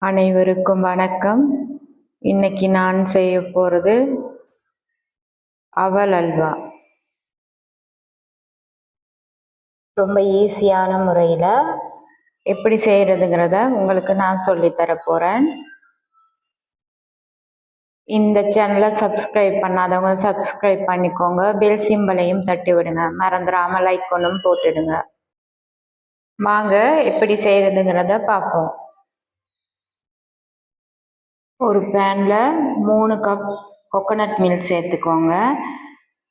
அனைவருக்கும் வணக்கம். இன்னைக்கு நான் செய்ய போகிறது அவல் அல்வா. ரொம்ப ஈஸியான முறையில் எப்படி செய்கிறதுங்கிறத உங்களுக்கு நான் சொல்லித்தர போகிறேன். இந்த சேனலை சப்ஸ்கிரைப் பண்ணாதவங்க சப்ஸ்கிரைப் பண்ணிக்கோங்க. பெல் சிம்பலையும் தட்டி விடுங்க. மறந்துடாமல் லைக் ஒன்றும் போட்டுடுங்க. வாங்க எப்படி செய்கிறதுங்கிறத பார்ப்போம். ஒரு பேனில் 3 கப் கோகோனட் மில்க் சேர்த்துக்கோங்க.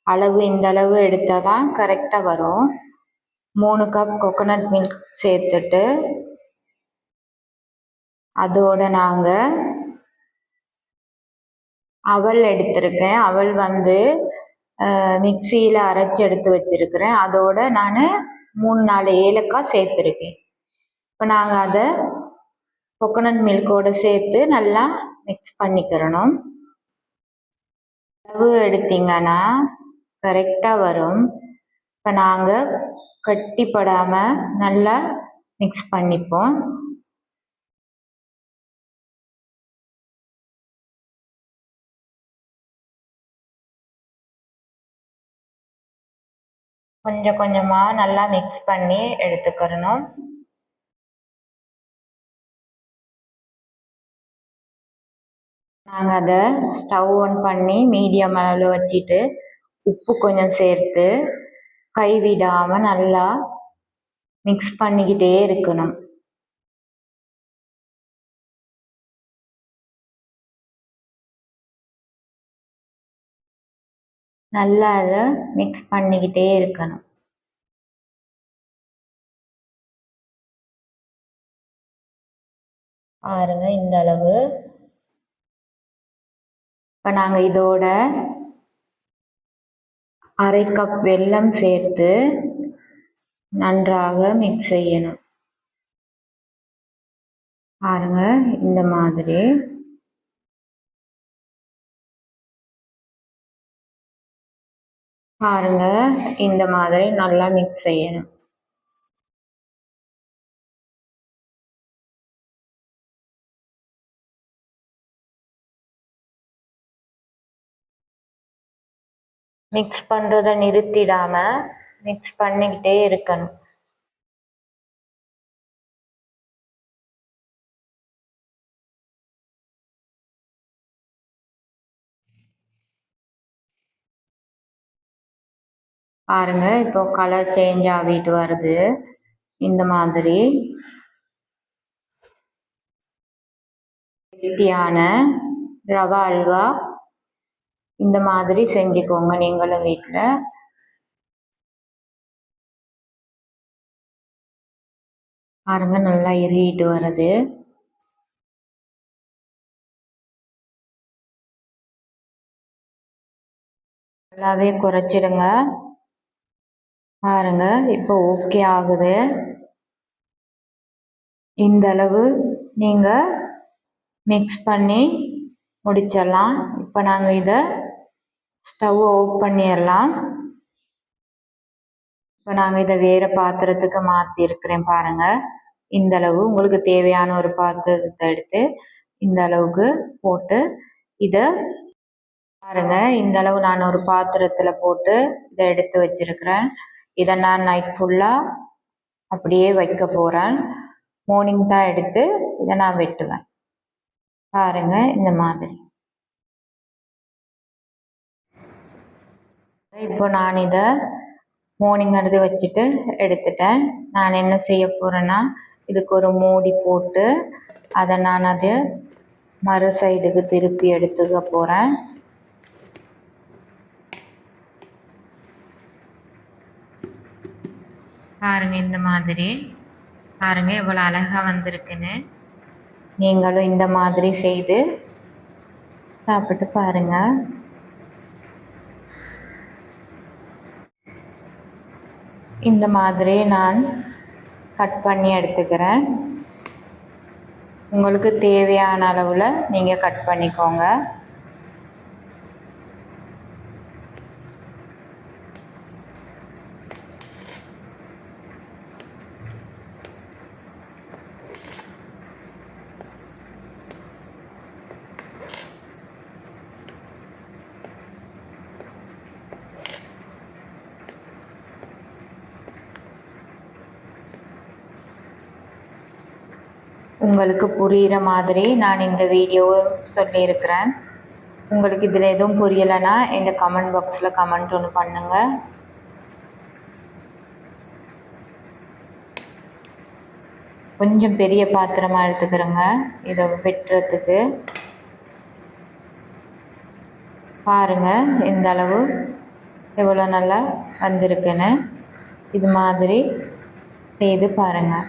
அளவு இந்த அளவு எடுத்தால் தான் கரெக்டாக வரும். 3 கப் கோகோனட் மில்க் சேர்த்துட்டு அதோட நாங்கள் அவல் எடுத்திருக்கேன். அவல் மிக்சியில் அரைச்சி எடுத்து வச்சிருக்கிறேன். அதோட நான் 3-4 ஏலக்காய் சேர்த்துருக்கேன். இப்போ நாங்கள் அதை கோகோனட் மில்கோடு சேர்த்து நல்லா மிக்ஸ் பண்ணிக்கிறணும். அளவு எடுத்தீங்கன்னா கரெக்டாக வரும். இப்போ நாங்கள் கட்டிப்படாமல் நல்லா மிக்ஸ் பண்ணிப்போம். கொஞ்சம் கொஞ்சமாக நல்லா மிக்ஸ் பண்ணி எடுத்துக்கிறணும். நாங்கள் அதை ஸ்டவ் ஆன் பண்ணி மீடியம் அளவில் வச்சுட்டு உப்பு கொஞ்சம் சேர்த்து கைவிடாமல் நல்லா மிக்ஸ் பண்ணிக்கிட்டே இருக்கணும். நல்லா அதை மிக்ஸ் பண்ணிக்கிட்டே இருக்கணும். பாருங்க இந்த அளவு. இப்போ நாங்கள் இதோட 1/2 கப் வெல்லம் சேர்த்து நன்றாக மிக்ஸ் செய்யணும். பாருங்க இந்த மாதிரி. பாருங்க இந்த மாதிரி நல்லா மிக்ஸ் செய்யணும். மிக்ஸ் பண்ணுறதை நிறுத்திடாம மிக்ஸ் பண்ணிக்கிட்டே இருக்கணும். பாருங்க இப்போ கலர் சேஞ்ச் ஆகிட்டு வருது. இந்த மாதிரி டேஸ்டியான ரவா அல்வா இந்த மாதிரி செஞ்சுக்கோங்க நீங்களும் வீட்டில். பாருங்க நல்லா எரியிட்டு வருது. நல்லாவே குறைச்சிடுங்க. பாருங்க இப்போ ஓகே ஆகுது. இந்த அளவு நீங்கள் மிக்ஸ் பண்ணி முடிச்சிடலாம். இப்போ நாங்கள் இதை ஸ்டவ் ஆஃப் பண்ணிடலாம். இப்போ நாங்கள் இதை வேறு பாத்திரத்துக்கு மாற்றி இருக்கிறேன். பாருங்கள் இந்த அளவு. உங்களுக்கு தேவையான ஒரு பாத்திரத்தை எடுத்து இந்த அளவுக்கு போட்டு இதை பாருங்க இந்த அளவு நான் ஒரு பாத்திரத்தில் போட்டு இதை எடுத்து வச்சிருக்கிறேன். இதை நான் நைட் ஃபுல்லாக அப்படியே வைக்க போகிறேன். மார்னிங் தான் எடுத்து இதை நான் வெட்டுவேன். பாருங்க இந்த மாதிரி. இப்போ நான் இதை மார்னிங் எடுத்து வச்சுட்டு எடுத்துட்டேன். நான் என்ன செய்ய போகிறேன்னா இதுக்கு ஒரு மூடி போட்டு அதை நான் அது மறு சைடுக்கு திருப்பி எடுத்துக்க போகிறேன். பாருங்க இந்த மாதிரி. பாருங்க எவ்வளோ அழகாக வந்திருக்குன்னு. நீங்களும் இந்த மாதிரி செய்து சாப்பிட்டு பாருங்க. இந்த மாதிரி நான் கட் பண்ணி எடுத்துக்கிறேன். உங்களுக்கு தேவையான அளவில் நீங்கள் கட் பண்ணிக்கோங்க. உங்களுக்கு புரிகிற மாதிரி நான் இந்த வீடியோவை சொல்லியிருக்கிறேன். உங்களுக்கு இதில் எதுவும் புரியலைன்னா இந்த கமெண்ட் பாக்ஸில் கமெண்ட் ஒன்று பண்ணுங்கள். கொஞ்சம் பெரிய பாத்திரமாக எடுத்துக்கிறேங்க இதை வெட்டுறதுக்கு. பாருங்கள் இந்த அளவு எவ்வளோ நல்லா வந்திருக்குன்னு. இது மாதிரி செய்து பாருங்கள்.